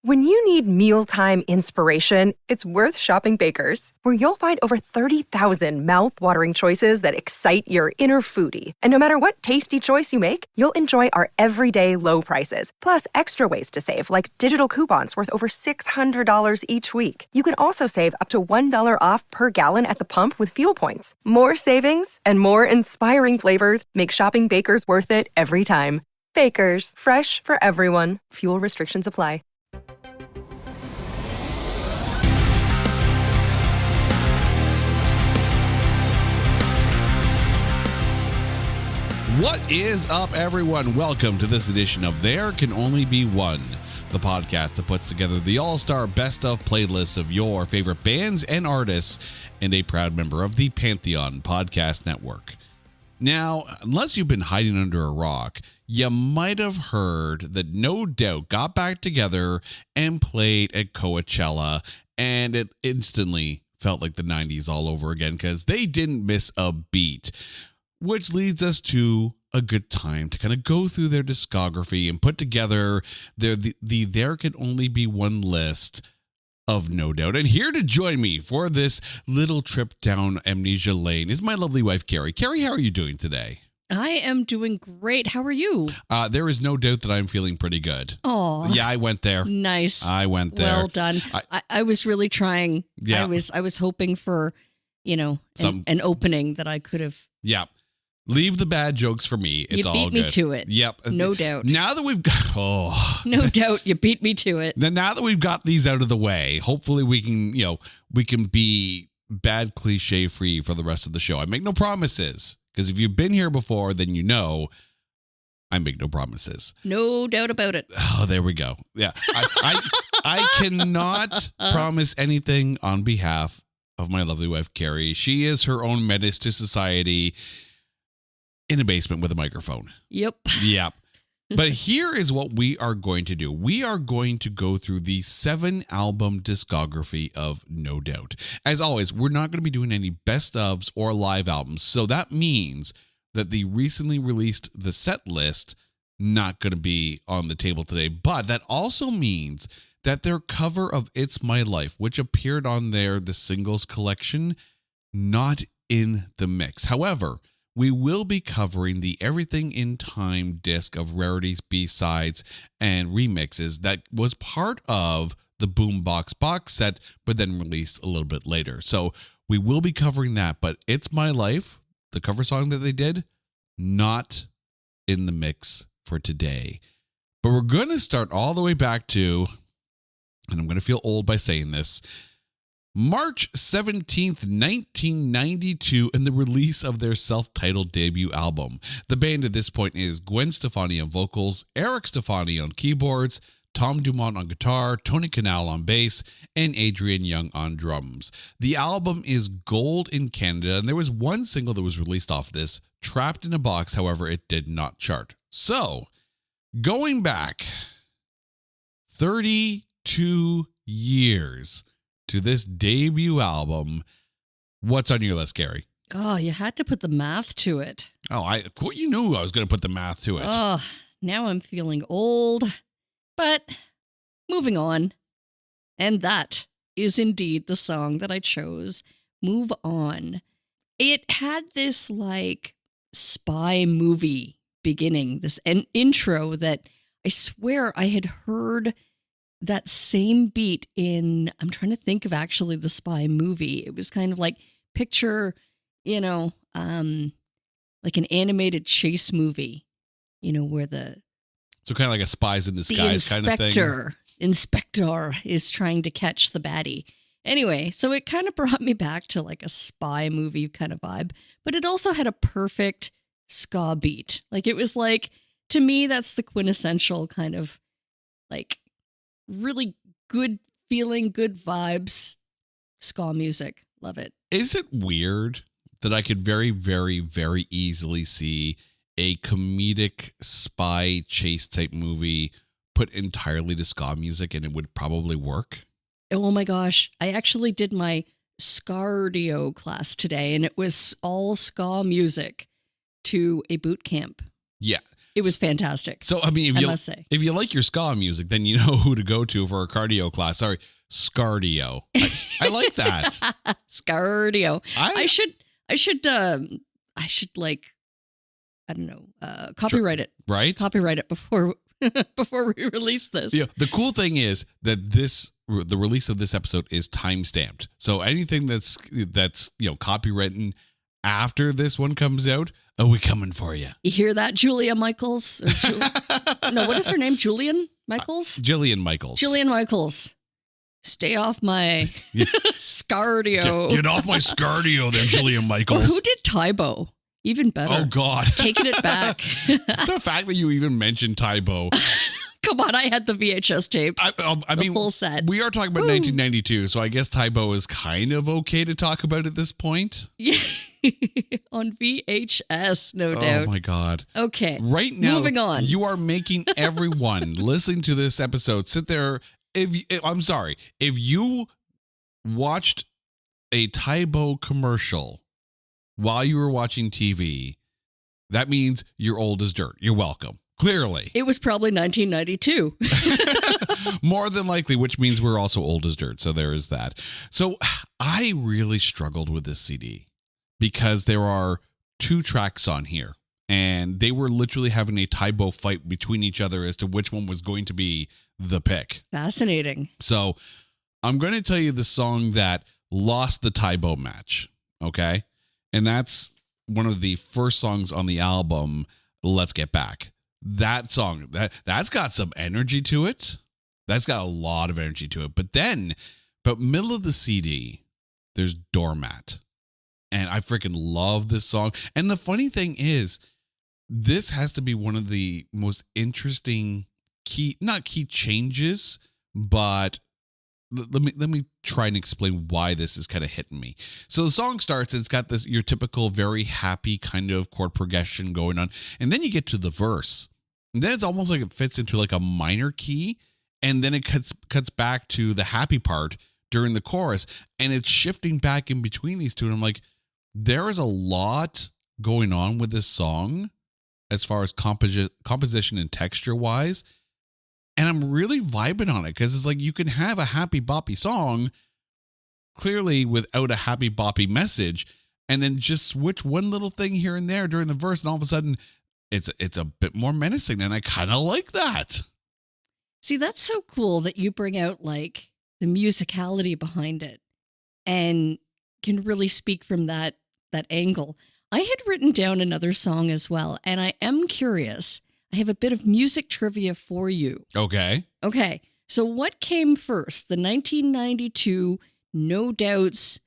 When you need mealtime inspiration, it's worth shopping Baker's, where you'll find over 30,000 mouth-watering choices that excite your inner foodie. And no matter what tasty choice you make, you'll enjoy our everyday low prices, plus extra ways to save, like digital coupons worth over $600 each week. You can also save up to $1 off per gallon at the pump with fuel points. More savings and more inspiring flavors make shopping Baker's worth it every time. Baker's, fresh for everyone. Fuel restrictions apply. What is up, everyone? Welcome to this edition of There Can Only Be One, the podcast that puts together the all-star best of playlists of your favorite bands and artists, and a proud member of the Pantheon Podcast Network. Now, unless you've been hiding under a rock, you might have heard that No Doubt got back together and played at Coachella, and it instantly felt like the 90s all over again because they didn't miss a beat. Which leads us to a good time to kind of go through their discography and put together the There Can Only Be One list of No Doubt. And here to join me for this little trip down amnesia lane is my lovely wife, Carrie. Carrie, how are you doing today? I am doing great. How are you? There is no doubt that I'm feeling pretty good. Oh, yeah, I went there. Nice. I went there. Well done. I was really trying. Yeah. I was hoping for, an opening that I could have. Yeah. Leave the bad jokes for me. It's all good. You beat me to it. Yep. No doubt. Now that we've got... No doubt you beat me to it. Now that we've got these out of the way, hopefully we can be bad cliche free for the rest of the show. I make no promises, because if you've been here before, then you know I make no promises. No doubt about it. Oh, there we go. Yeah. I cannot promise anything on behalf of my lovely wife, Carrie. She is her own menace to society in a basement with a microphone. Yep. But here is what we are going to do. We are going to go through the 7-album discography of No Doubt. As always, we're not going to be doing any best ofs or live albums. So that means that the recently released The Set List not going to be on the table today. But that also means that their cover of It's My Life, which appeared on the singles collection, not in the mix. However, we will be covering the Everything in Time disc of rarities, B-sides, and remixes that was part of the Boombox box set, but then released a little bit later. So we will be covering that, but It's My Life, the cover song that they did, not in the mix for today. But we're going to start all the way back to, and I'm going to feel old by saying this, March 17th, 1992, and the release of their self-titled debut album. The band at this point is Gwen Stefani on vocals, Eric Stefani on keyboards, Tom Dumont on guitar, Tony Kanal on bass, and Adrian Young on drums. The album is gold in Canada, and there was one single that was released off this, Trapped in a Box. However, it did not chart. So, going back 32 years to this debut album, what's on your list, Gary? Oh, you had to put the math to it. Oh, you knew I was going to put the math to it. Oh, now I'm feeling old. But moving on. And that is indeed the song that I chose, Move On. It had this spy movie beginning, this intro that I swear I had heard that same beat in, I'm trying to think of actually the spy movie. It was kind of like picture, like an animated chase movie, where so kind of like a Spies in Disguise kind of thing. Inspector is trying to catch the baddie. Anyway, so it kind of brought me back to like a spy movie kind of vibe, but it also had a perfect ska beat. It was to me, that's the quintessential kind of really good feeling, good vibes, ska music. Love it. Is it weird that I could very, very, very easily see a comedic spy chase type movie put entirely to ska music and it would probably work? Oh my gosh. I actually did my Scardio class today and it was all ska music to a boot camp. Yeah. It was fantastic. So, I mean, I must say. if you like your ska music, then you know who to go to for a cardio class. Sorry, Scardio. I like that. Scardio. I should copyright it. Right? Copyright it before we release this. Yeah. The cool thing is that the release of this episode is time stamped. So anything that's copywritten after this one comes out, we coming for you. You hear that, Julia Michaels? No, what is her name? Julian Michaels? Jillian Michaels. Jillian Michaels. Stay off my Scardio. Get off my Scardio there, Jillian Or Michaels. who did Tybo? Even better. Oh, God. Taking it back. The fact that you even mentioned Tybo. Come on, I had the VHS tapes. I mean, full set. We are talking about 1992, so I guess Tybo is kind of okay to talk about at this point. Yeah. On VHS, no doubt. Oh, my God. Okay. Right now, moving on. You are making everyone listening to this episode sit there. I'm sorry. If you watched a Tybo commercial while you were watching TV, that means you're old as dirt. You're welcome. Clearly. It was probably 1992. More than likely, which means we're also old as dirt. So there is that. So I really struggled with this CD because there are 2 tracks on here and they were literally having a Tybo fight between each other as to which one was going to be the pick. Fascinating. So I'm going to tell you the song that lost the Tybo match. Okay. And that's one of the first songs on the album, Let's Get Back. That song, that's got some energy to it. That's got a lot of energy to it. But middle of the CD, there's Doormat. And I freaking love this song. And the funny thing is, this has to be one of the most interesting not key changes, but let me try and explain why this is kind of hitting me. So the song starts and it's got this your typical very happy kind of chord progression going on, and then you get to the verse, and then it's almost like it fits into like a minor key, and then it cuts back to the happy part during the chorus, and it's shifting back in between these two, and I'm like, there is a lot going on with this song as far as composition and texture wise. And I'm really vibing on it because it's like you can have a happy boppy song clearly without a happy boppy message, and then just switch one little thing here and there during the verse, and all of a sudden it's a bit more menacing, and I kind of like that. See, that's so cool that you bring out like the musicality behind it and can really speak from that angle. I had written down another song as well, and I am curious. I have a bit of music trivia for you. Okay. Okay. So what came first? The 1992 No Doubt's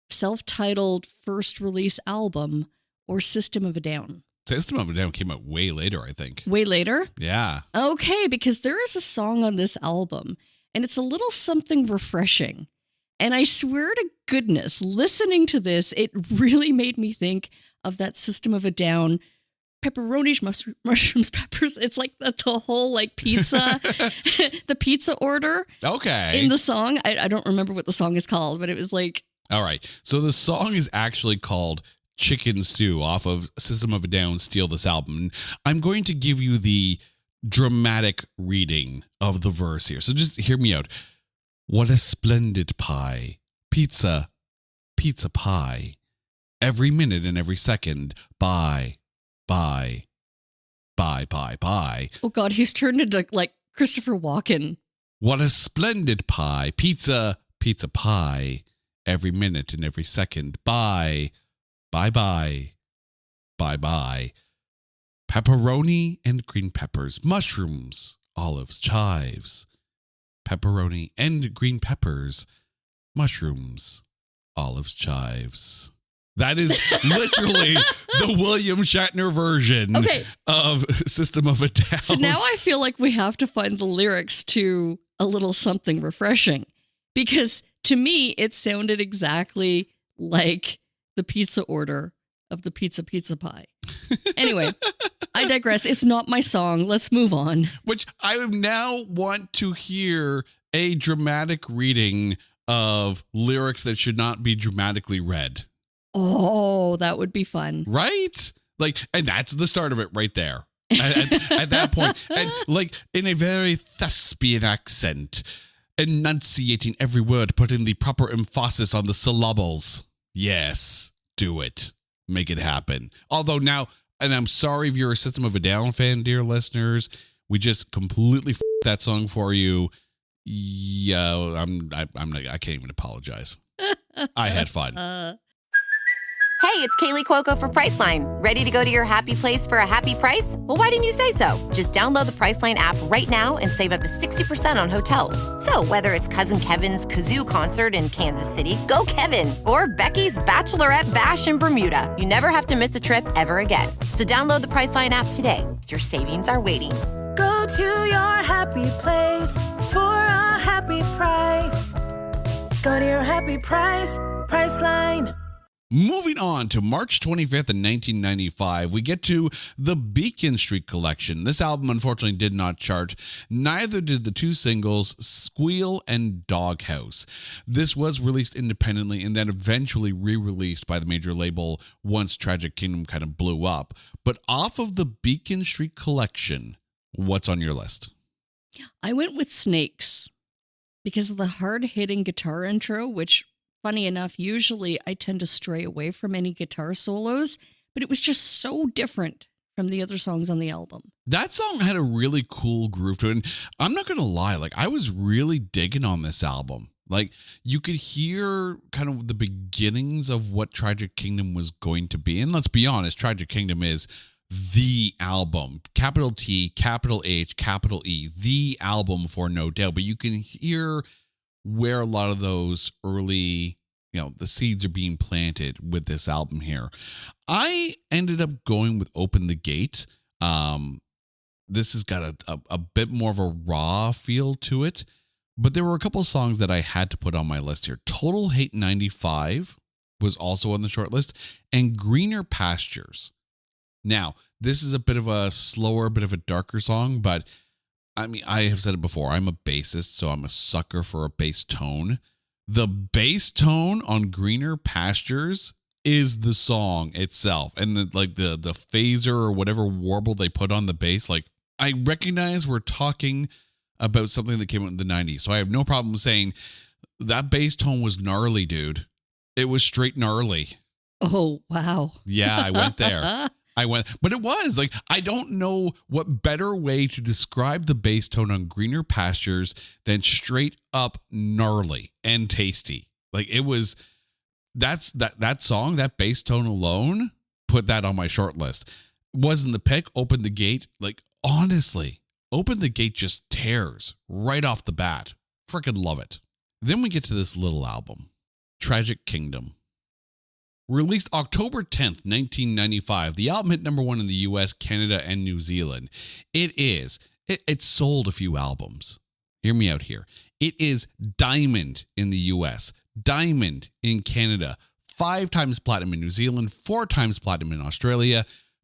self-titled first release album or System of a Down? System of a Down came out way later, I think. Way later? Yeah. Okay, because there is a song on this album, and it's a little something refreshing. And I swear to goodness, listening to this, it really made me think of that System of a Down pepperoni, mushrooms, peppers. It's like the whole like pizza, the pizza order. Okay. In the song. I don't remember what the song is called, but it was like. All right. So the song is actually called Chicken Stew off of System of a Down, Steal This Album. I'm going to give you the dramatic reading of the verse here. So just hear me out. What a splendid pie. Pizza pie. Every minute and every second. Bye. Bye. Oh God, he's turned into like Christopher Walken. What a splendid pie. Pizza pie. Every minute and every second. Bye. Bye. Pepperoni and green peppers. Mushrooms. Olives. Chives. Pepperoni and green peppers. Mushrooms. Olives. Chives. That is literally the William Shatner version of System of a Down. So now I feel like we have to find the lyrics to A Little Something Refreshing, because to me, it sounded exactly like the pizza order of the pizza pie. Anyway, I digress. It's not my song. Let's move on. Which I now want to hear a dramatic reading of lyrics that should not be dramatically read. Oh, that would be fun. Right? Like, and that's the start of it right there. at that point, and like in a very thespian accent, enunciating every word, putting the proper emphasis on the syllables. Yes, do it. Make it happen. Although now, and I'm sorry if you're a System of a Down fan, dear listeners, we just completely that song for you. Yeah, I can't even apologize. I had fun. Hey, it's Kaylee Cuoco for Priceline. Ready to go to your happy place for a happy price? Well, why didn't you say so? Just download the Priceline app right now and save up to 60% on hotels. So whether it's Cousin Kevin's Kazoo Concert in Kansas City, go Kevin, or Becky's Bachelorette Bash in Bermuda, you never have to miss a trip ever again. So download the Priceline app today. Your savings are waiting. Go to your happy place for a happy price. Go to your happy price, Priceline. Moving on to March 25th in 1995, we get to the Beacon Street Collection. This album unfortunately did not chart. Neither did the two singles, Squeal and Doghouse. This was released independently and then eventually re-released by the major label once Tragic Kingdom kind of blew up. But off of the Beacon Street Collection, what's on your list? I went with Snakes because of the hard-hitting guitar intro, which, funny enough, usually I tend to stray away from any guitar solos, but it was just so different from the other songs on the album. That song had a really cool groove to it. And I'm not going to lie, like I was really digging on this album. Like you could hear kind of the beginnings of what Tragic Kingdom was going to be. And let's be honest, Tragic Kingdom is the album, capital T, capital H, capital E, the album for no doubt. But you can hear where a lot of those early, the seeds are being planted with this album here. I ended up going with Open the Gate. This has got a bit more of a raw feel to it, but there were a couple of songs that I had to put on my list here. Total Hate 95 was also on the short list, and Greener Pastures. Now, this is a bit of a slower, bit of a darker song, but I mean, I have said it before, I'm a bassist, so I'm a sucker for a bass tone. The bass tone on Greener Pastures is the song itself. And the phaser or whatever warble they put on the bass, like I recognize we're talking about something that came out in the 90s. So I have no problem saying that bass tone was gnarly, dude. It was straight gnarly. Oh, wow. Yeah, I went there. But it was like, I don't know what better way to describe the bass tone on Greener Pastures than straight up gnarly and tasty. Like it was, that song, that bass tone alone, put that on my short list. Wasn't the pick. Open the Gate. Like honestly, Open the Gate just tears right off the bat. Freaking love it. Then we get to this little album, Tragic Kingdom. Released October 10th, 1995, the album hit number one in the US, Canada, and New Zealand. It sold a few albums. Hear me out here. It is diamond in the US, diamond in Canada, 5 times platinum in New Zealand, 4 times platinum in Australia,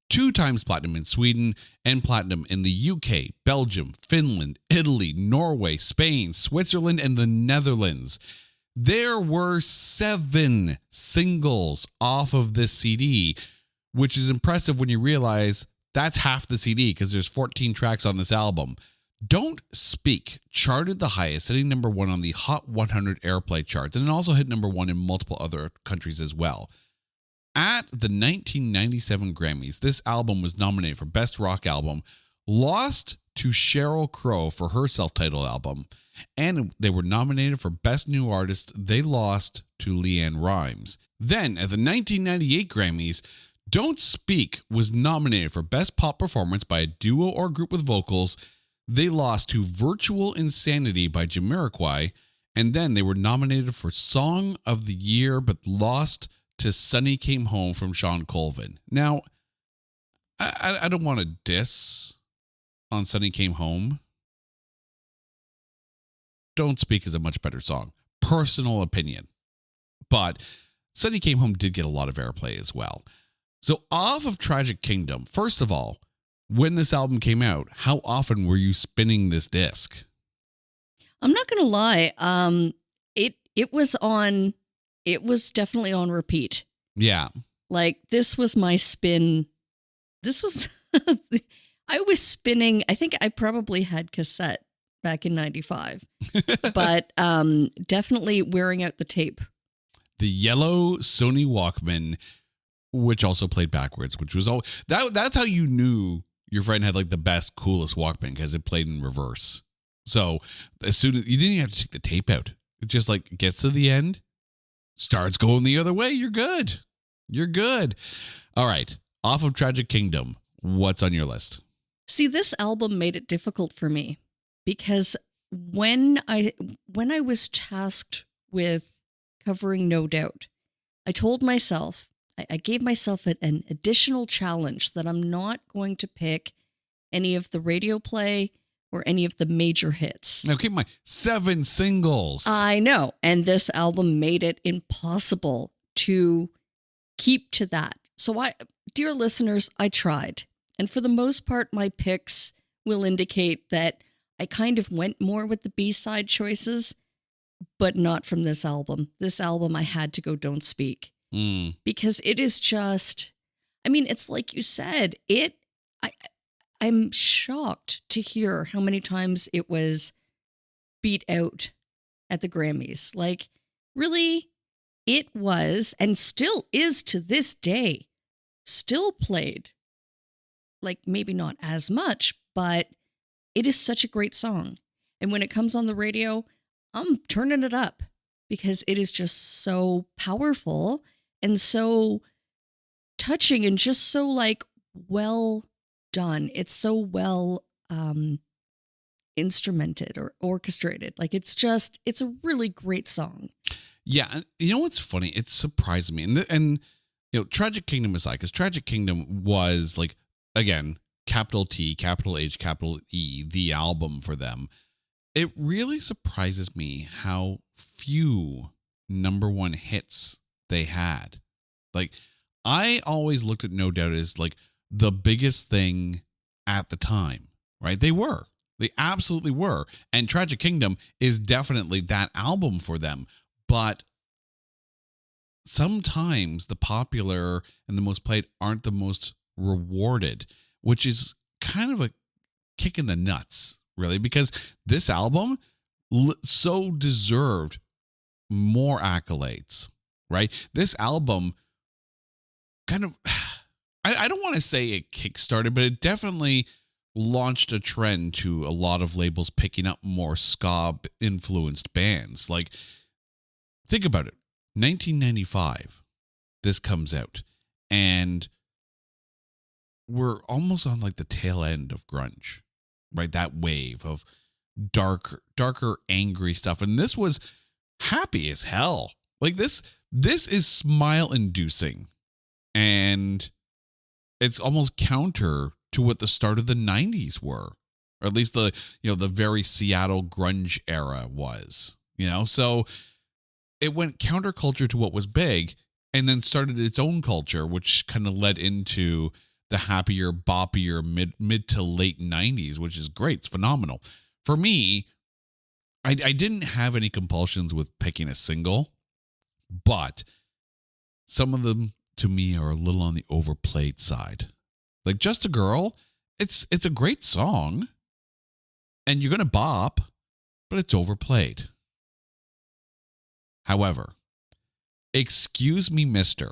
2 times platinum in Sweden, and platinum in the UK, Belgium, Finland, Italy, Norway, Spain, Switzerland, and the Netherlands. There were 7 singles off of this CD, which is impressive when you realize that's half the CD because there's 14 tracks on this album. Don't Speak charted the highest, hitting number 1 on the Hot 100 airplay charts, and it also hit number 1 in multiple other countries as well. At the 1997 Grammys, this album was nominated for Best Rock Album, lost to Sheryl Crow for her self-titled album, and they were nominated for Best New Artist. They lost to LeAnn Rimes. Then, at the 1998 Grammys, Don't Speak was nominated for Best Pop Performance by a duo or group with vocals. They lost to Virtual Insanity by Jamiroquai, and then they were nominated for Song of the Year, but lost to Sunny Came Home from Sean Colvin. Now, I don't want to diss on Sunny Came Home. Don't Speak is a much better song. Personal opinion. But Sunny Came Home did get a lot of airplay as well. So off of Tragic Kingdom, first of all, when this album came out, how often were you spinning this disc? I'm not going to lie. It was definitely on repeat. Yeah. Like this was my spin. This was, I was spinning, I think I probably had cassette back in 95, but definitely wearing out the tape. The yellow Sony Walkman, which also played backwards, which was all that's how you knew your friend had like the best, coolest Walkman, because it played in reverse. So as soon as you didn't even have to take the tape out, it just like gets to the end, starts going the other way. You're good. You're good. All right. Off of Tragic Kingdom, what's on your list? See, this album made it difficult for me because when I was tasked with covering No Doubt, I told myself, I gave myself an additional challenge that I'm not going to pick any of the radio play or any of the major hits. Now keep in mind, 7 singles. I know. And this album made it impossible to keep to that. So dear listeners, I tried. And for the most part, my picks will indicate that I kind of went more with the B-side choices, but not from this album. This album, I had to go Don't Speak. Because it is just, I mean, it's like you said, I'm shocked to hear how many times it was beat out at the Grammys. Like, really, it was, and still is to this day, still played. Like, maybe not as much, but it is such a great song. And when it comes on the radio, I'm turning it up because it is just so powerful and so touching and just so like well done. It's so well instrumented or orchestrated. Like it's a really great song. Yeah. You know what's funny? It surprised me. And you know, Tragic Kingdom aside, because Tragic Kingdom was like, again, capital T, capital H, capital E, the album for them. It really surprises me how few number one hits they had. Like, I always looked at No Doubt as like the biggest thing at the time, right? They absolutely were. And Tragic Kingdom is definitely that album for them. But sometimes the popular and the most played aren't the most rewarded, which is kind of a kick in the nuts, really, because this album so deserved more accolades, right? This album kind of, I don't want to say it kickstarted, but it definitely launched a trend to a lot of labels picking up more ska influenced bands. Like, think about it. 1995, this comes out, and we're almost on like the tail end of grunge, right? That wave of darker, angry stuff. And this was happy as hell. Like this is smile inducing. And it's almost counter to what the start of the 90s were, or at least the very Seattle grunge era was, so it went counterculture to what was big and then started its own culture, which kind of led into the happier, boppier mid to late 90s, which is great. It's phenomenal. For me, I didn't have any compulsions with picking a single, but some of them to me are a little on the overplayed side. Like Just a Girl, it's a great song and you're going to bop, but it's overplayed. However, Excuse Me, Mister.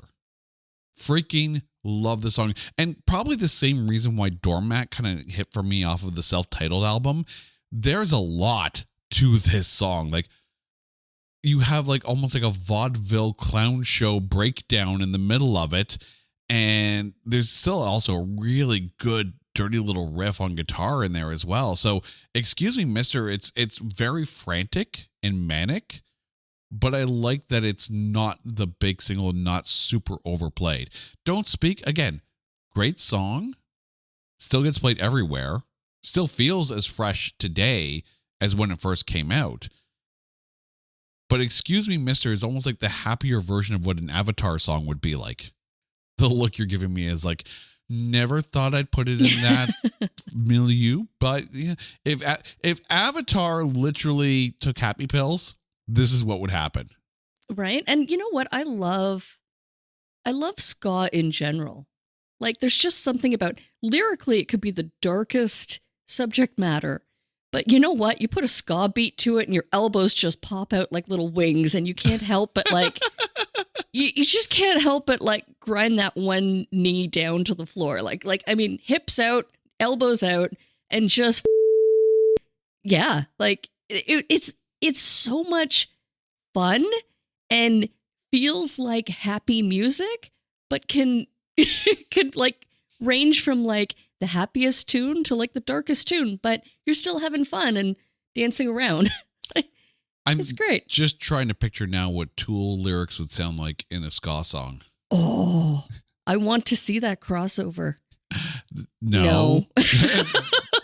Freaking love the song. And probably the same reason why Doormat kind of hit for me off of the self-titled album. There's a lot to this song. Like, you have like almost like a vaudeville clown show breakdown in the middle of it. And there's still also a really good dirty little riff on guitar in there as well. So Excuse Me, Mister, it's very frantic and manic, but I like that it's not the big single, not super overplayed. Don't Speak, again, great song, still gets played everywhere, still feels as fresh today as when it first came out. But Excuse Me, Mister is almost like the happier version of what an Avatar song would be like. The look you're giving me is like, never thought I'd put it in that milieu. But yeah, if Avatar literally took happy pills, this is what would happen. Right. And you know what? I love ska in general. Like, there's just something about, lyrically, it could be the darkest subject matter. But you know what? You put a ska beat to it and your elbows just pop out like little wings and you can't help but like, you just can't help but like grind that one knee down to the floor. I mean, hips out, elbows out, and just, yeah, like it's so much fun and feels like happy music, but could like range from like the happiest tune to like the darkest tune, but you're still having fun and dancing around. It's great. Just trying to picture now what Tool lyrics would sound like in a ska song. Oh, I want to see that crossover. No.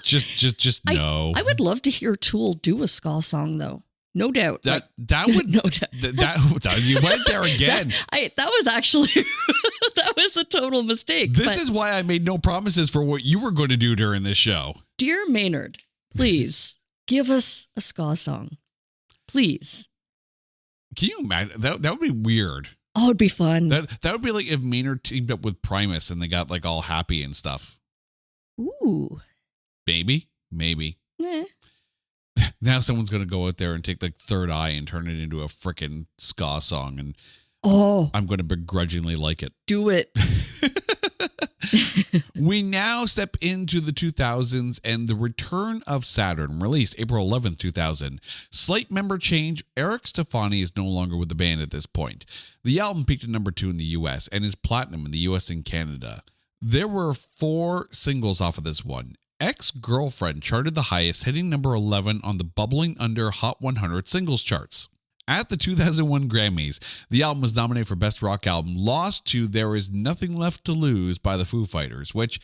just no. I would love to hear Tool do a ska song though. No doubt. That would no doubt. That you went there again. that was actually that was a total mistake. This is why I made no promises for what you were going to do during this show. Dear Maynard, please give us a ska song. Please. Can you imagine? That would be weird. Oh, it'd be fun. That would be like if Maynard teamed up with Primus and they got like all happy and stuff. Ooh. Maybe. Eh. Now someone's going to go out there and take like Third Eye and turn it into a frickin' ska song. And I'm going to begrudgingly like it. Do it. We now step into the 2000s and the return of Saturn, released April 11th, 2000. Slight member change. Eric Stefani is no longer with the band at this point. The album peaked at number 2 in the US and is platinum in the US and Canada. There were 4 singles off of this one. Ex-Girlfriend charted the highest, hitting number 11 on the Bubbling Under Hot 100 singles charts. At the 2001 Grammys, the album was nominated for Best Rock Album, lost to There Is Nothing Left to Lose by the Foo Fighters, which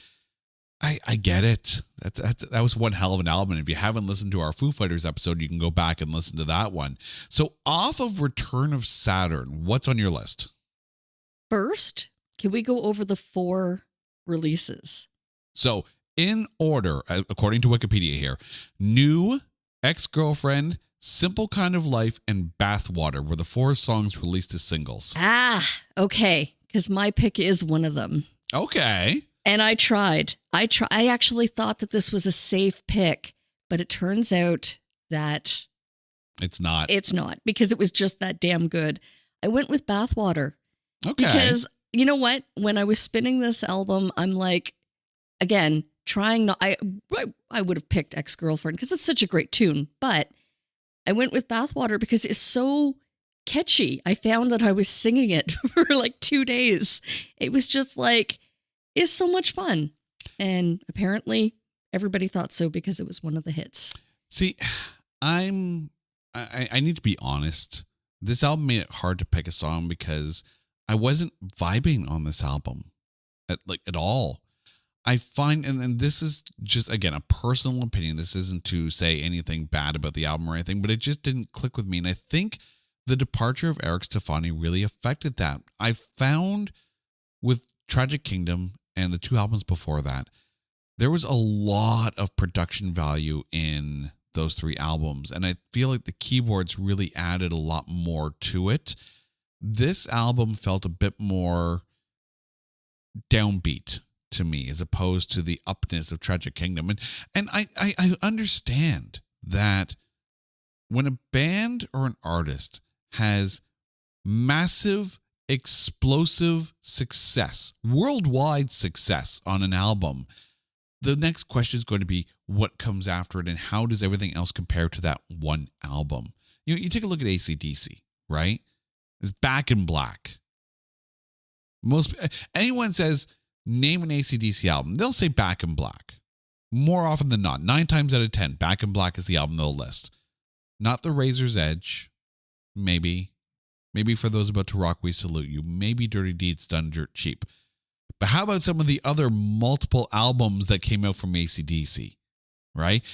I get it. That was one hell of an album. And if you haven't listened to our Foo Fighters episode, you can go back and listen to that one. So off of Return of Saturn, what's on your list? First, can we go over the 4 releases? So in order, according to Wikipedia here, New, Ex-Girlfriend, Simple Kind of Life, and Bathwater were the 4 songs released as singles. Okay. Because my pick is one of them. Okay. And I tried. I actually thought that this was a safe pick, but it turns out that it's not. It's not, because it was just that damn good. I went with Bathwater. Okay. Because you know what? When I was spinning this album, I'm like, again, trying not. I would have picked Ex-Girlfriend because it's such a great tune, but I went with Bathwater because it's so catchy. I found that I was singing it for like 2 days. It was just like, it's so much fun. And apparently everybody thought so because it was one of the hits. See, I need to be honest. This album made it hard to pick a song because I wasn't vibing on this album at all. I find, and this is just, again, a personal opinion. This isn't to say anything bad about the album or anything, but it just didn't click with me. And I think the departure of Eric Stefani really affected that. I found with Tragic Kingdom and the 2 albums before that, there was a lot of production value in those 3 albums. And I feel like the keyboards really added a lot more to it. This album felt a bit more downbeat to me as opposed to the upness of Tragic Kingdom. And I understand that when a band or an artist has massive, explosive success, worldwide success on an album, the next question is going to be what comes after it and how does everything else compare to that one album? You take a look at AC/DC, right? It's Back in Black. Anyone says, name an AC/DC album, they'll say Back in Black. More often than not, 9 times out of 10, Back in Black is the album they'll list. Not The Razor's Edge. Maybe For Those About to Rock, We Salute You. Maybe Dirty Deeds Done Dirt Cheap. But how about some of the other multiple albums that came out from AC/DC, right?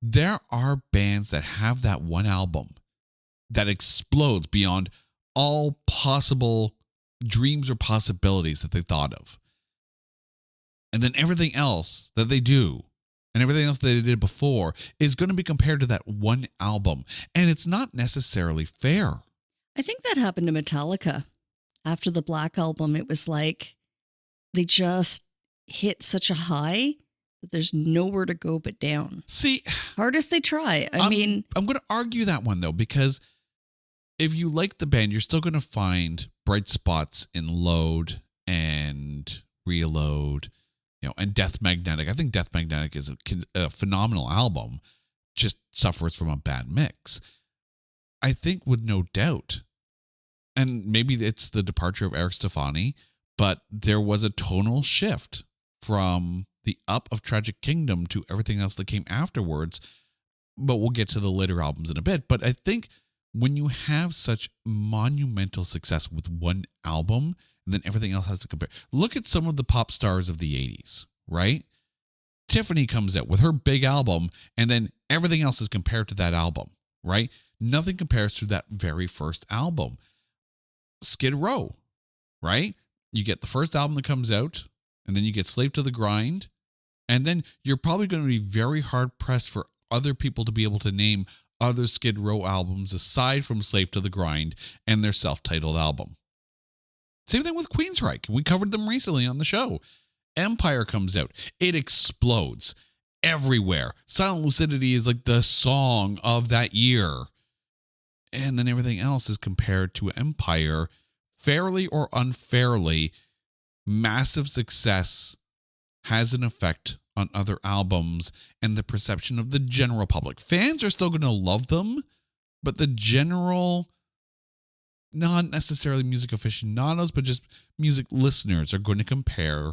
There are bands that have that one album that explodes beyond all possible dreams or possibilities that they thought of. And then everything else that they do and everything else that they did before is going to be compared to that one album. And it's not necessarily fair. I think that happened to Metallica. After the Black Album, it was like they just, hit such a high that there's nowhere to go but down. See, hard as they try. I'm going to argue that one though, because if you like the band, you're still going to find bright spots in Load and Reload, and Death Magnetic. I think Death Magnetic is a phenomenal album, just suffers from a bad mix. I think with No Doubt, and maybe it's the departure of Eric Stefani, but there was a tonal shift from the up of Tragic Kingdom to everything else that came afterwards. But we'll get to the later albums in a bit. But I think when you have such monumental success with one album, and then everything else has to compare. Look at some of the pop stars of the 80s, right? Tiffany comes out with her big album, and then everything else is compared to that album, right? Nothing compares to that very first album. Skid Row, right? You get the first album that comes out, and then you get Slave to the Grind, and then you're probably going to be very hard pressed for other people to be able to name other Skid Row albums aside from Slave to the Grind and their self-titled album. Same thing with Queensryche. We covered them recently on the show. Empire comes out. It explodes everywhere. Silent Lucidity is like the song of that year. And then everything else is compared to Empire, fairly or unfairly. Massive success has an effect on other albums and the perception of the general public. Fans are still going to love them, but the general, not necessarily music aficionados, but just music listeners are going to compare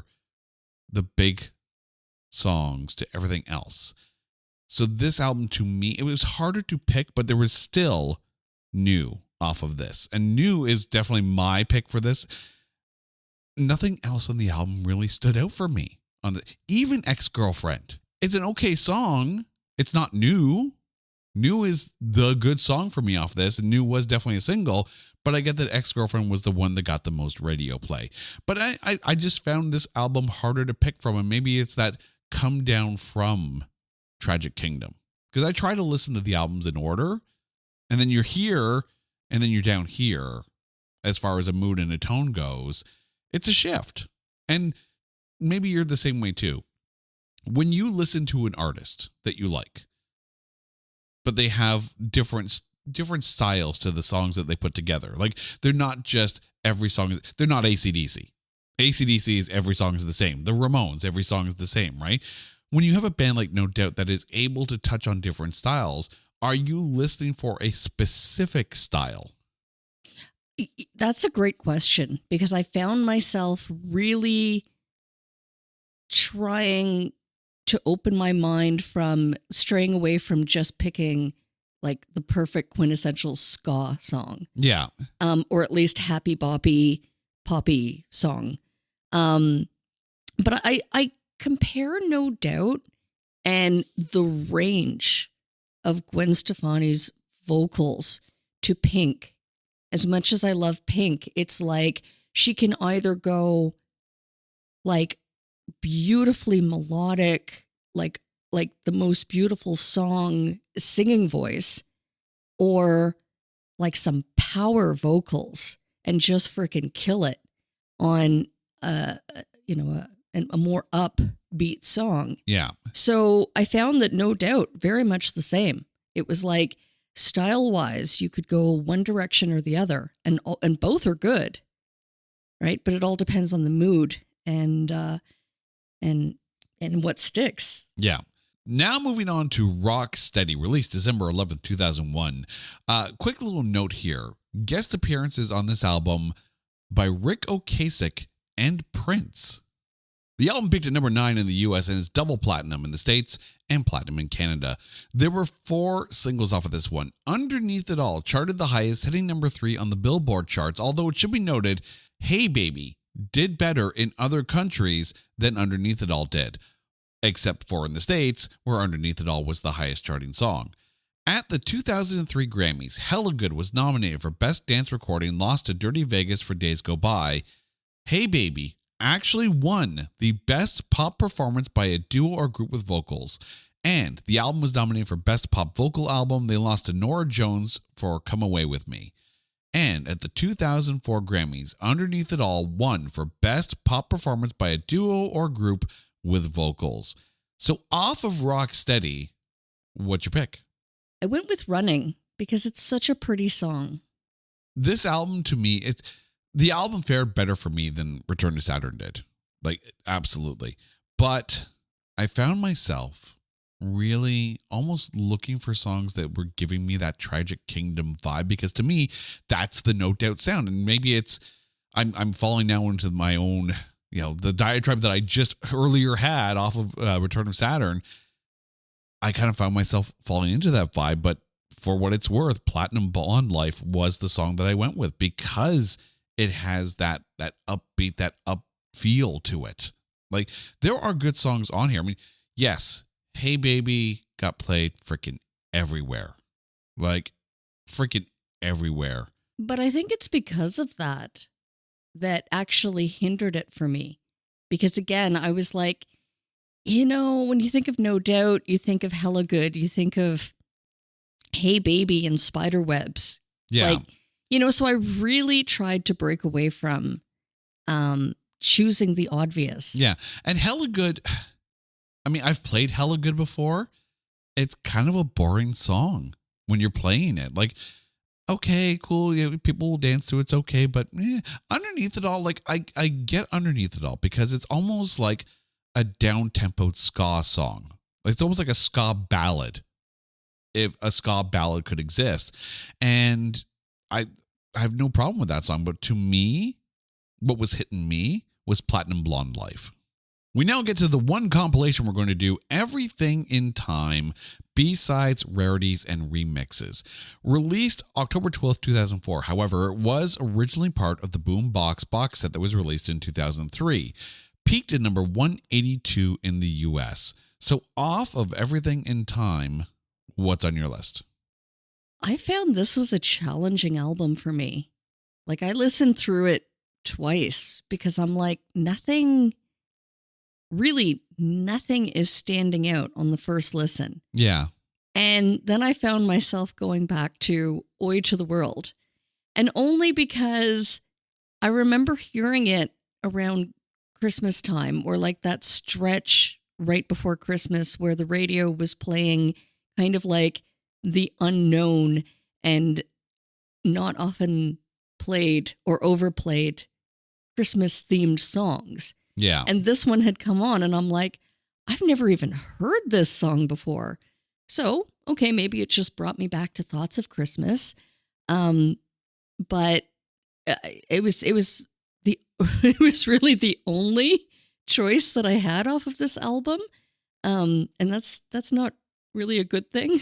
the big songs to everything else. So this album, to me, it was harder to pick, but there was still New off of this. And New is definitely my pick for this. Nothing else on the album really stood out for me. Even Ex-Girlfriend. It's an okay song. It's not new. New is the good song for me off this, and New was definitely a single, but I get that Ex-Girlfriend was the one that got the most radio play. But I just found this album harder to pick from, and maybe it's that come down from Tragic Kingdom. Because I try to listen to the albums in order, and then you're here, and then you're down here, as far as a mood and a tone goes. It's a shift. And maybe you're the same way too. When you listen to an artist that you like, but they have different styles to the songs that they put together. Like, they're not just every song. They're not AC/DC. AC/DC is every song is the same. The Ramones, every song is the same, right? When you have a band like No Doubt that is able to touch on different styles, are you listening for a specific style? That's a great question, because I found myself really trying to open my mind from straying away from just picking like the perfect quintessential ska song. Yeah. Or at least happy boppy poppy song. But I compare No Doubt and the range of Gwen Stefani's vocals to Pink. As much as I love Pink, it's like she can either go like beautifully melodic, like the most beautiful song singing voice, or like some power vocals and just freaking kill it on a more upbeat song. Yeah. So I found that No Doubt very much the same. It was like, style-wise, you could go one direction or the other, and both are good, right? But it all depends on the mood and what sticks. Yeah. Now moving on to Rock Steady, released December 11th, 2001. Quick little note here. Guest appearances on this album by Rick Ocasek and Prince. The album peaked at number 9 in the US and is double platinum in the States and platinum in Canada. There were 4 singles off of this one. Underneath It All charted the highest, hitting number 3 on the Billboard charts, although it should be noted, Hey Baby did better in other countries than Underneath It All did, except for in the States, where Underneath It All was the highest charting song. At the 2003 Grammys, Hella Good was nominated for Best Dance Recording, lost to Dirty Vegas for Days Go By. Hey Baby actually won the Best Pop Performance by a Duo or Group with Vocals, and the album was nominated for Best Pop Vocal Album. They lost to Norah Jones for Come Away With Me. And at the 2004 Grammys, Underneath It All won for Best Pop Performance by a Duo or Group with Vocals. So off of Rocksteady, what's your pick? I went with Running because it's such a pretty song. This album, to me, the album fared better for me than Return to Saturn did. Like, absolutely. But I found myself really almost looking for songs that were giving me that Tragic Kingdom vibe, because to me, that's the No Doubt sound. And maybe I'm falling now into my own, the diatribe that I just earlier had off of Return of Saturn. I kind of found myself falling into that vibe, but for what it's worth, Platinum Blonde Life was the song that I went with because it has that upbeat, that up feel to it. Like, there are good songs on here. I mean, yes, Hey Baby got played freaking everywhere. Like, freaking everywhere. But I think it's because of that actually hindered it for me. Because again, I was like, when you think of No Doubt, you think of Hella Good, you think of Hey Baby and Spiderwebs. Yeah. So I really tried to break away from choosing the obvious. Yeah. And Hella Good, I mean, I've played Hella Good before. It's kind of a boring song when you're playing it. Like, okay, cool. Yeah, people will dance to it. It's okay. But Underneath It All, like, I get Underneath It All because it's almost like a down-tempoed ska song. Like, it's almost like a ska ballad, if a ska ballad could exist. And I have no problem with that song. But to me, what was hitting me was Platinum Blonde Life. We now get to the one compilation we're going to do, Everything in Time, B-sides, rarities, and remixes. Released October 12th, 2004. However, it was originally part of the Boombox box set that was released in 2003. Peaked at number 182 in the US. So off of Everything in Time, what's on your list? I found this was a challenging album for me. Like, I listened through it twice because I'm like, nothing is standing out on the first listen. Yeah. And then I found myself going back to Oi to the World. And only because I remember hearing it around Christmas time, or like that stretch right before Christmas where the radio was playing kind of like the unknown and not often played or overplayed Christmas themed songs. Yeah. And this one had come on and I'm like, I've never even heard this song before. So, okay, maybe it just brought me back to thoughts of Christmas. But it was really the only choice that I had off of this album. And that's not really a good thing.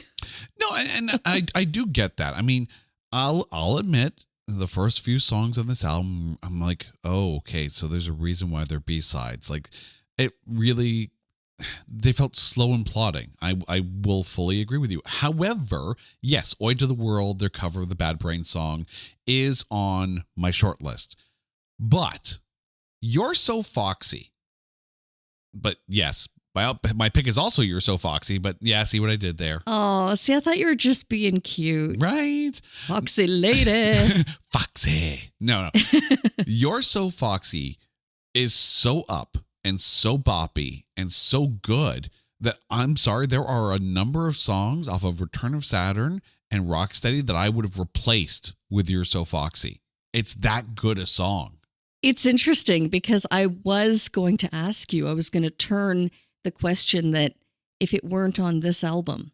No, and I do get that. I mean, I'll admit, the first few songs on this album, I'm like, oh, okay, so there's a reason why they're B-sides. Like, it really, they felt slow and plodding. I will fully agree with you. However, yes, Oi to the World, their cover of the Bad Brain song, is on my short list. But You're So Foxy. But yes, my pick is also You're So Foxy. But yeah, see what I did there? Oh, see, I thought you were just being cute. Right? Foxy lady. Foxy. No. You're So Foxy is so up and so boppy and so good that I'm sorry, there are a number of songs off of Return of Saturn and Rocksteady that I would have replaced with You're So Foxy. It's that good a song. It's interesting because I was going to ask you, I was going to turn the question that if it weren't on this album.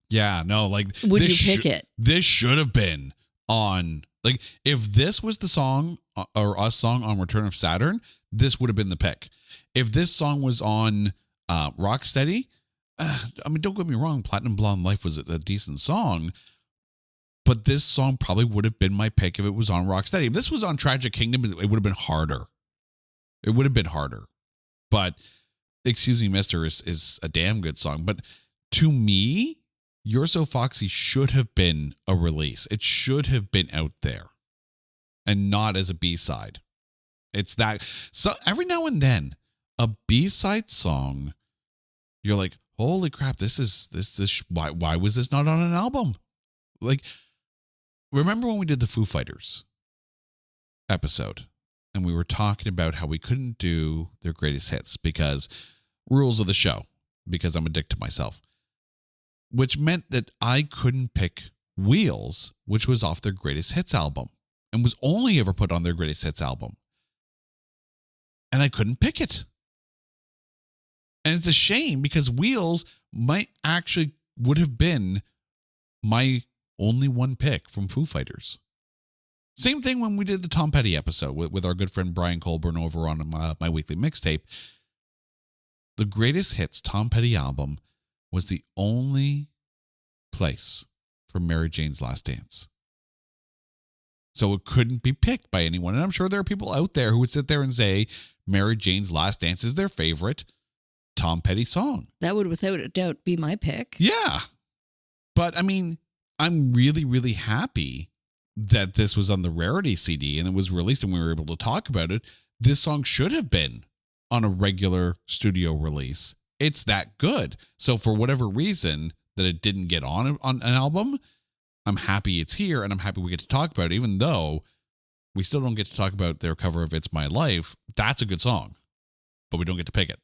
Yeah, no, like, would you pick it? This should have been on, like, if this was the song or a song on Return of Saturn, this would have been the pick. If this song was on Rocksteady, I mean, don't get me wrong, Platinum Blonde Life was a decent song, but this song probably would have been my pick if it was on Rocksteady. If this was on Tragic Kingdom, it would have been harder. It would have been harder. But Excuse Me, Mister is a damn good song. But to me, You're So Foxy should have been a release. It should have been out there and not as a B-side. It's that. So every now and then, a B-side song, you're like, holy crap, this why was this not on an album? Like, remember when we did the Foo Fighters episode and we were talking about how we couldn't do their greatest hits because rules of the show, because I'm a dick to myself, which meant that I couldn't pick Wheels, which was off their greatest hits album and was only ever put on their greatest hits album. And I couldn't pick it. And it's a shame because Wheels might actually would have been my only one pick from Foo Fighters. Same thing when we did the Tom Petty episode with our good friend Brian Colburn over on my weekly mixtape. The greatest hits Tom Petty album was the only place for Mary Jane's Last Dance. So it couldn't be picked by anyone. And I'm sure there are people out there who would sit there and say Mary Jane's Last Dance is their favorite Tom Petty song. That would without a doubt be my pick. Yeah. But I mean, I'm really, really happy that this was on the Rarity CD and it was released and we were able to talk about it. This song should have been on a regular studio release. It's that good. So for whatever reason that it didn't get on an album, I'm happy it's here and I'm happy we get to talk about it, even though we still don't get to talk about their cover of It's My Life. That's a good song, but we don't get to pick it.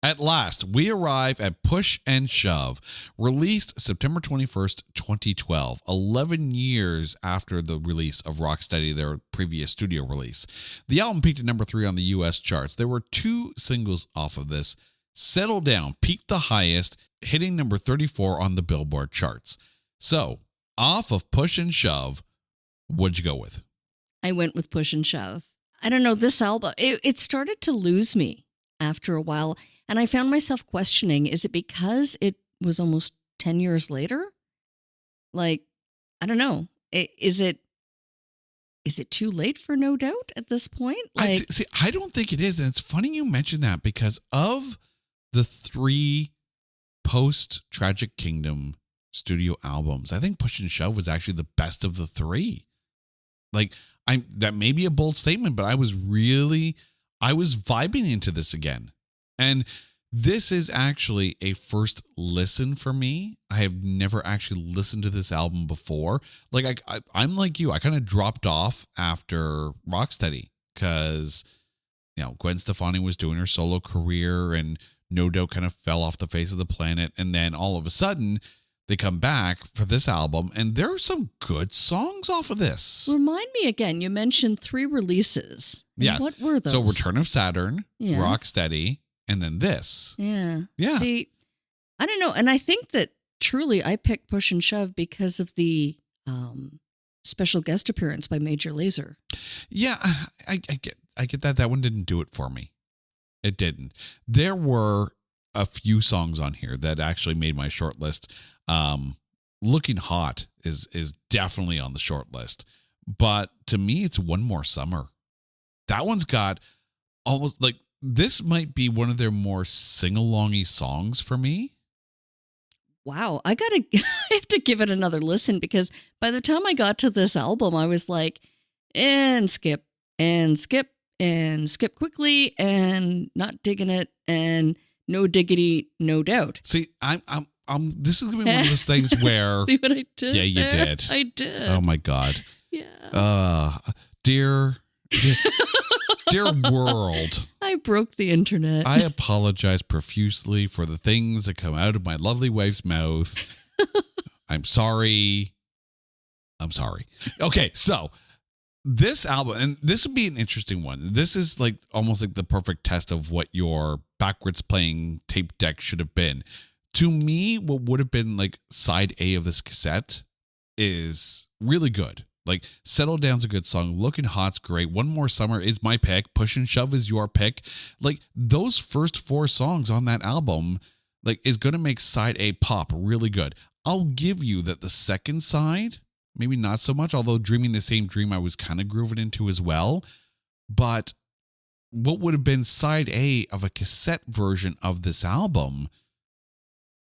At last, we arrive at Push and Shove, released September 21st, 2012, 11 years after the release of Rocksteady, their previous studio release. The album peaked at number 3 on the US charts. There were 2 singles off of this. Settle Down peaked the highest, hitting number 34 on the Billboard charts. So, off of Push and Shove, what'd you go with? I went with Push and Shove. I don't know, this album, it started to lose me after a while. And I found myself questioning, is it because it was almost 10 years later? Like, I don't know. Is it too late for No Doubt at this point? Like, I don't think it is. And it's funny you mentioned that because of the 3 post-Tragic Kingdom studio albums, I think Push and Shove was actually the best of the 3. Like, that may be a bold statement, but I was vibing into this again. And this is actually a first listen for me. I have never actually listened to this album before. Like I'm like you. I kind of dropped off after Rocksteady because, Gwen Stefani was doing her solo career and No Doubt kind of fell off the face of the planet. And then all of a sudden they come back for this album and there are some good songs off of this. Remind me again, you mentioned 3 releases. Yeah. What were those? So Return of Saturn, Yeah. Rocksteady, and then this. Yeah. Yeah. See, I don't know. And I think that truly I picked Push and Shove because of the special guest appearance by Major Lazer. Yeah, I get that. That one didn't do it for me. It didn't. There were a few songs on here that actually made my short list. Looking Hot is definitely on the short list. But to me, it's One More Summer. That one's got almost like, this might be one of their more sing-along-y songs for me. Wow. I have to give it another listen because by the time I got to this album, I was like, and skip quickly and not digging it and no diggity, no doubt. See, I'm this is gonna be one of those things where See what I did? Yeah, you there? did. I did. Oh my God. Yeah. Dear world. I broke the internet. I apologize profusely for the things that come out of my lovely wife's mouth. I'm sorry. Okay, so this album, and this would be an interesting one. This is like almost like the perfect test of what your backwards playing tape deck should have been. To me, what would have been like side A of this cassette is really good. Like, Settle Down's a good song. Looking Hot's great. One More Summer is my pick. Push and Shove is your pick. Like, those first 4 songs on that album, like, is going to make side A pop really good. I'll give you that the second side, maybe not so much, although Dreaming the Same Dream I was kind of grooving into as well. But what would have been side A of a cassette version of this album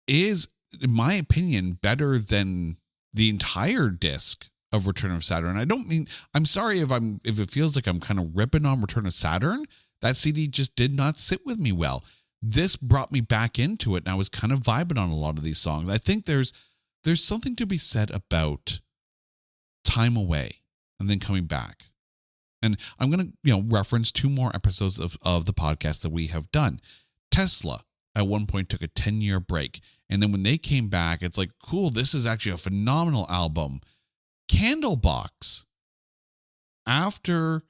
is, in my opinion, better than the entire disc of Return of Saturn. I don't mean, I'm sorry if it feels like I'm kind of ripping on Return of Saturn. That CD just did not sit with me well. This brought me back into it, and I was kind of vibing on a lot of these songs. I think there's something to be said about time away and then coming back. And I'm going to, reference 2 more episodes of the podcast that we have done. Tesla at one point took a 10-year break. And then when they came back, it's like, cool, this is actually a phenomenal album. Candlebox, after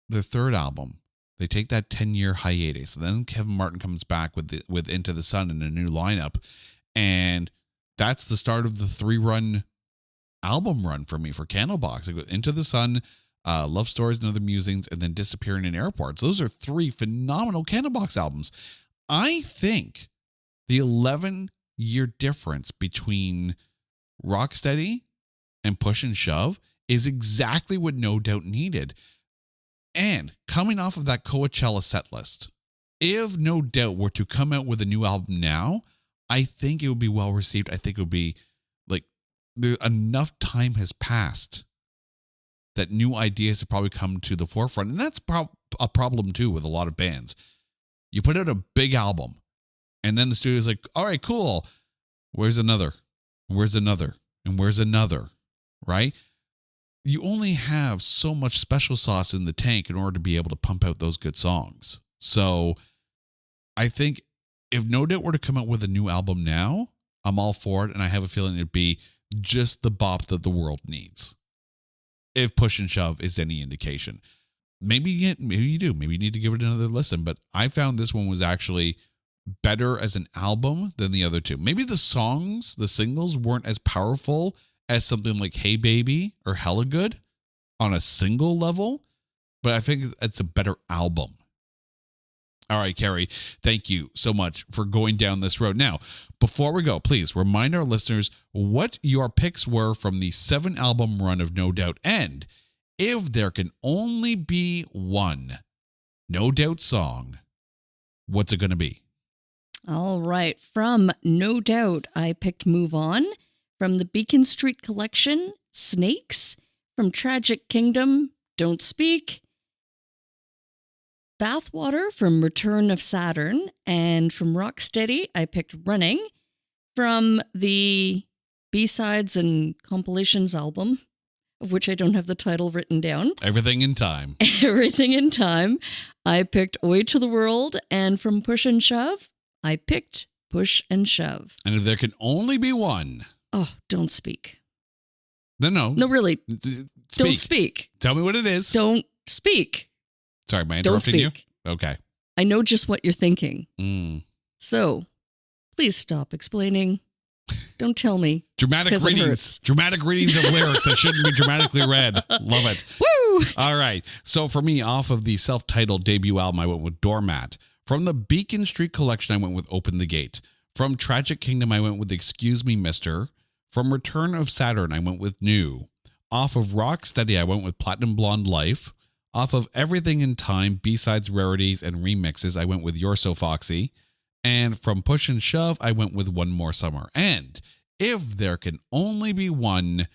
the 3rd album, they take that 10-year hiatus. And then Kevin Martin comes back with Into the Sun and a new lineup. And that's the start of the 3-run album run for me for Candlebox. I go Into the Sun, Love Stories and Other Musings, and then Disappearing in Airports. Those are 3 phenomenal Candlebox albums. I think the 11-year difference between Rocksteady and Push and Shove is exactly what No Doubt needed. And coming off of that Coachella set list, if No Doubt were to come out with a new album now, I think it would be well received. I think it would be like enough time has passed that new ideas have probably come to the forefront. And that's a problem too with a lot of bands. You put out a big album and then the studio's like, all right, cool. Where's another? Where's another? And where's another? Right? You only have so much special sauce in the tank in order to be able to pump out those good songs. So I think if No Doubt were to come out with a new album now, I'm all for it. And I have a feeling it'd be just the bop that the world needs. If Push and Shove is any indication. Maybe you do. Maybe you need to give it another listen. But I found this one was actually better as an album than the other 2. Maybe the songs, the singles, weren't as powerful as something like Hey Baby or Hella Good on a single level. But I think it's a better album. All right, Carrie, thank you so much for going down this road. Now, before we go, please remind our listeners what your picks were from the 7-album run of No Doubt. And if there can only be one No Doubt song, what's it going to be? All right. From No Doubt, I picked Move On. From the Beacon Street Collection, Snakes. From Tragic Kingdom, Don't Speak. Bathwater from Return of Saturn. And from Rocksteady, I picked Running. From the B-Sides and Compilations album, of which I don't have the title written down. Everything in Time. Everything in Time. I picked Oi to the World. And from Push and Shove, I picked Push and Shove. And if there can only be one. Oh, Don't Speak. No, really. Speak. Don't speak. Tell me what it is. Don't speak. Sorry, am I interrupting you? Okay. I know just what you're thinking. Mm. So, please stop explaining. Don't tell me. Dramatic readings. Dramatic readings of lyrics that shouldn't be dramatically read. Love it. Woo! All right. So for me, off of the self-titled debut album, I went with Doormat. From the Beacon Street Collection, I went with Open the Gate. From Tragic Kingdom, I went with Excuse Me, Mister. From Return of Saturn, I went with New. Off of Rocksteady, I went with Platinum Blonde Life. Off of Everything in Time, B-Sides, Rarities, and Remixes, I went with You're So Foxy. And from Push and Shove, I went with One More Summer. And if there can only be one,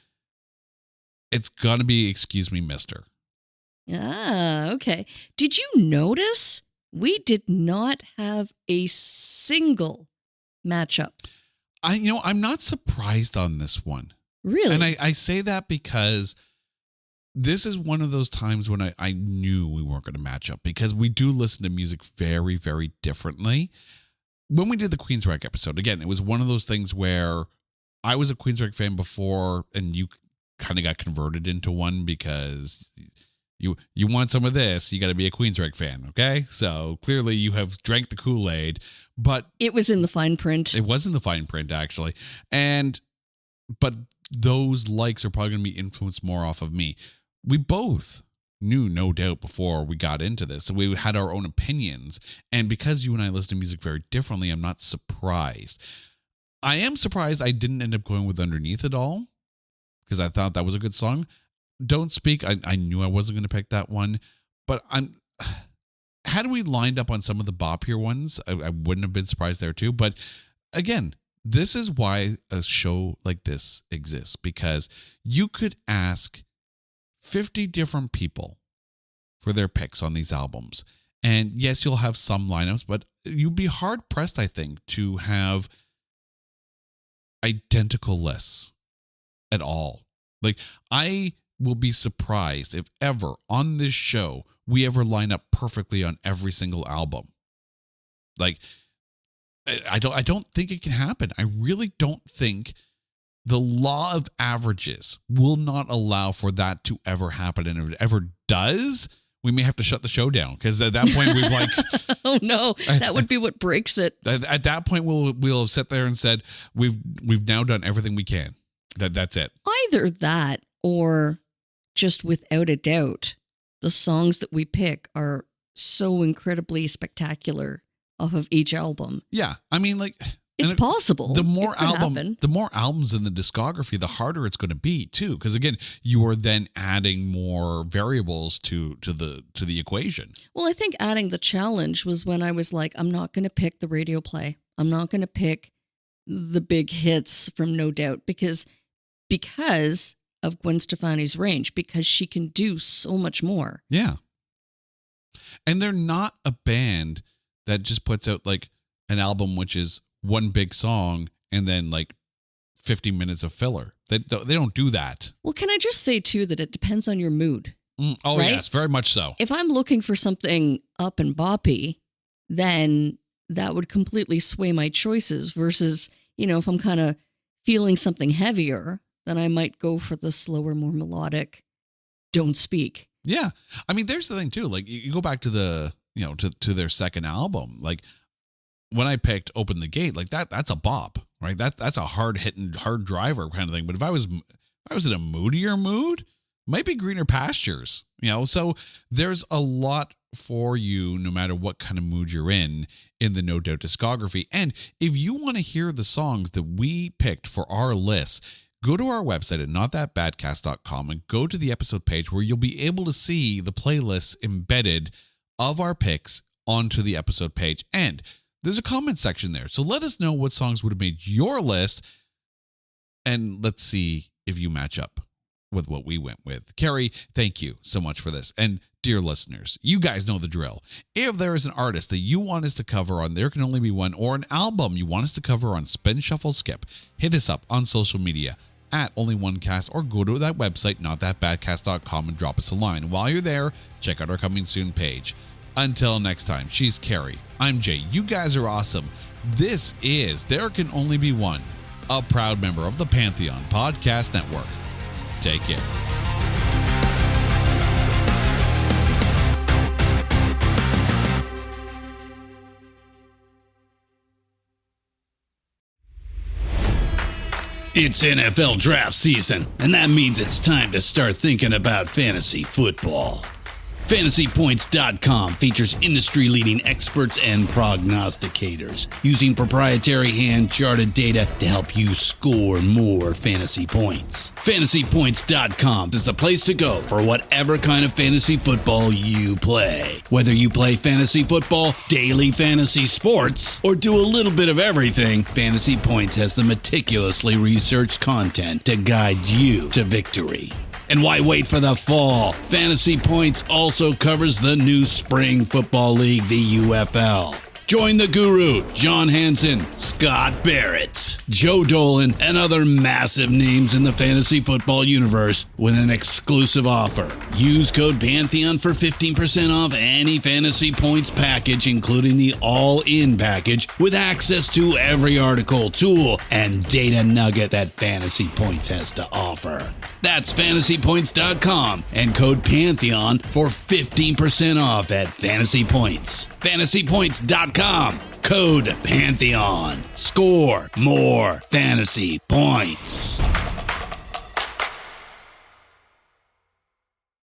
it's going to be Excuse Me, Mister. Ah, okay. Did you notice we did not have a single matchup? I'm not surprised on this one. Really? And I say that because this is one of those times when I knew we weren't going to match up, because we do listen to music very, very differently. When we did the Queensryche episode, again, it was one of those things where I was a Queensryche fan before and you kind of got converted into one because you want some of this, you got to be a Queensryche fan, okay? So clearly you have drank the Kool-Aid, but it was in the fine print. It was in the fine print, actually. But those likes are probably going to be influenced more off of me. We both knew No Doubt before we got into this, so we had our own opinions. And because you and I listen to music very differently, I'm not surprised. I am surprised I didn't end up going with Underneath at all, because I thought that was a good song. Don't Speak, I knew I wasn't going to pick that one, but had we lined up on some of the Bop Here ones, I wouldn't have been surprised there too. But again, this is why a show like this exists, because you could ask 50 different people for their picks on these albums. And yes, you'll have some lineups, but you'd be hard pressed, I think, to have identical lists at all. Like, I will be surprised if ever on this show we ever line up perfectly on every single album. Like, I don't think it can happen. I really don't think the law of averages will not allow for that to ever happen. And if it ever does, we may have to shut the show down, because at that point we've like, oh no, that would be what breaks it. At that point we'll have sat there and said we've now done everything we can. That's it. Either that, or just without a doubt, the songs that we pick are so incredibly spectacular off of each album. Yeah, I mean, like, it's possible. The more albums in the discography, the harder it's going to be too. Because again, you are then adding more variables to the equation. Well, I think adding the challenge was when I was like, I'm not going to pick the radio play. I'm not going to pick the big hits from No Doubt because of Gwen Stefani's range, because she can do so much more. Yeah, and they're not a band that just puts out like an album which is one big song and then like 50 minutes of filler. They don't do that. Well, can I just say too that it depends on your mood? Oh, right? Yes, very much so. If I'm looking for something up and boppy, then that would completely sway my choices versus, if I'm kind of feeling something heavier, then I might go for the slower, more melodic Don't Speak. Yeah. I mean, there's the thing too. Like, you go back to the, to their second album. Like, when I picked Open the Gate, like that's a bop, right? That's a hard hitting, hard driver kind of thing. But if I was in a moodier mood, might be Greener Pastures, So there's a lot for you, no matter what kind of mood you're in the No Doubt discography. And if you want to hear the songs that we picked for our list, go to our website at notthatbadcast.com and go to the episode page where you'll be able to see the playlists embedded of our picks onto the episode page. And there's a comment section there. So let us know what songs would have made your list, and let's see if you match up with what we went with. Carrie, thank you so much for this. And dear listeners, you guys know the drill. If there is an artist that you want us to cover on There Can Only Be One, or an album you want us to cover on Spin Shuffle Skip, hit us up on social media at OnlyOneCast, or go to that website, notthatbadcast.com, and drop us a line. While you're there, check out our Coming Soon page. Until next time, she's Carrie. I'm Jay. You guys are awesome. This is There Can Only Be One, a proud member of the Pantheon Podcast Network. Take care. It's NFL draft season, and that means it's time to start thinking about fantasy football. FantasyPoints.com features industry-leading experts and prognosticators using proprietary hand-charted data to help you score more fantasy points. FantasyPoints.com is the place to go for whatever kind of fantasy football you play. Whether you play fantasy football, daily fantasy sports, or do a little bit of everything, Fantasy Points has the meticulously researched content to guide you to victory. And why wait for the fall? Fantasy Points also covers the new spring football league, the UFL. Join the guru, John Hansen, Scott Barrett, Joe Dolan, and other massive names in the fantasy football universe with an exclusive offer. Use code Pantheon for 15% off any Fantasy Points package, including the all-in package, with access to every article, tool, and data nugget that Fantasy Points has to offer. That's FantasyPoints.com and code Pantheon for 15% off at Fantasy Points. FantasyPoints.com, code Pantheon. Score more fantasy points.